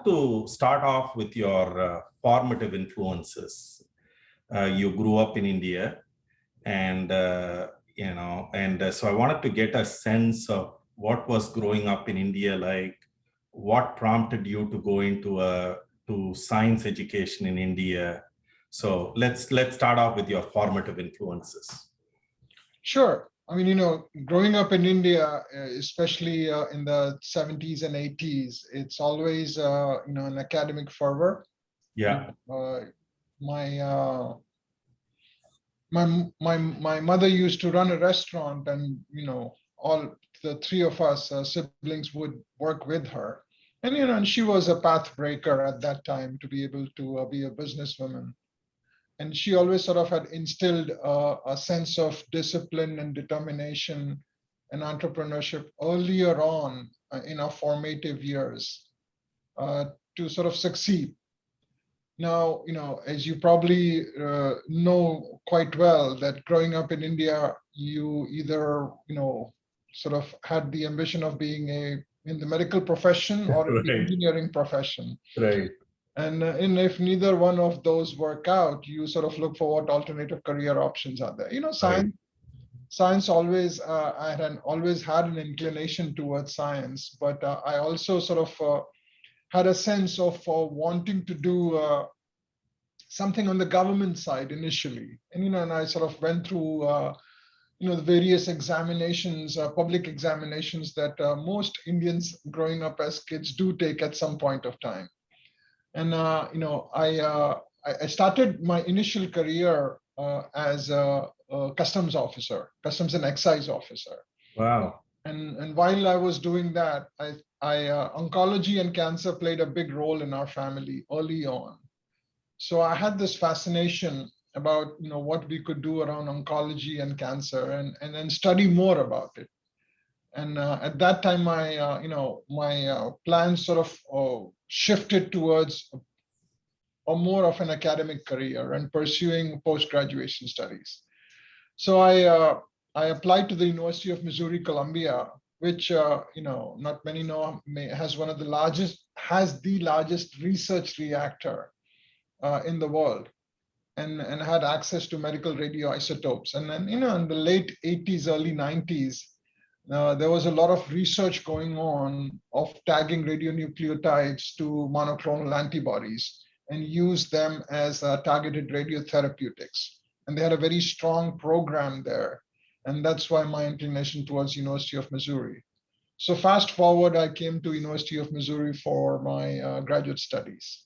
wanted to start off with your formative influences. You grew up in India, and so I wanted to get a sense of what was growing up in India like. What prompted you to go into to science education in India? So let's start off with your formative influences. Sure. I mean, growing up in India, especially in the 70s and 80s, it's always, an academic fervor. Yeah. My my mother used to run a restaurant, and all the three of us siblings would work with her, and she was a path breaker at that time to be able to be a businesswoman. And she always sort of had instilled a sense of discipline and determination and entrepreneurship earlier on in our formative years uh, to sort of succeed. Now, as you probably know quite well, that growing up in India, you either, sort of had the ambition of being in the medical profession or in the Right. engineering profession. Right. And if neither one of those work out, you sort of look for what alternative career options are there. Science always, I had always had an inclination towards science, but I also sort of had a sense of wanting to do something on the government side initially. And I sort of went through the various examinations, public examinations that most Indians growing up as kids do take at some point of time. And I started my initial career as a customs officer, customs and excise officer. Wow. And while I was doing that, oncology and cancer played a big role in our family early on. So I had this fascination about what we could do around oncology and cancer, and then study more about it. And at that time, my plans sort of shifted towards or more of an academic career and pursuing post-graduation studies. So I applied to the University of Missouri Columbia, which not many know has the largest research reactor in the world, and had access to medical radioisotopes. And then in the late 80s, early 90s, there was a lot of research going on of tagging radionucleotides to monoclonal antibodies and use them as targeted radiotherapeutics. And they had a very strong program there. And that's why my inclination towards University of Missouri. So fast forward, I came to University of Missouri for my graduate studies.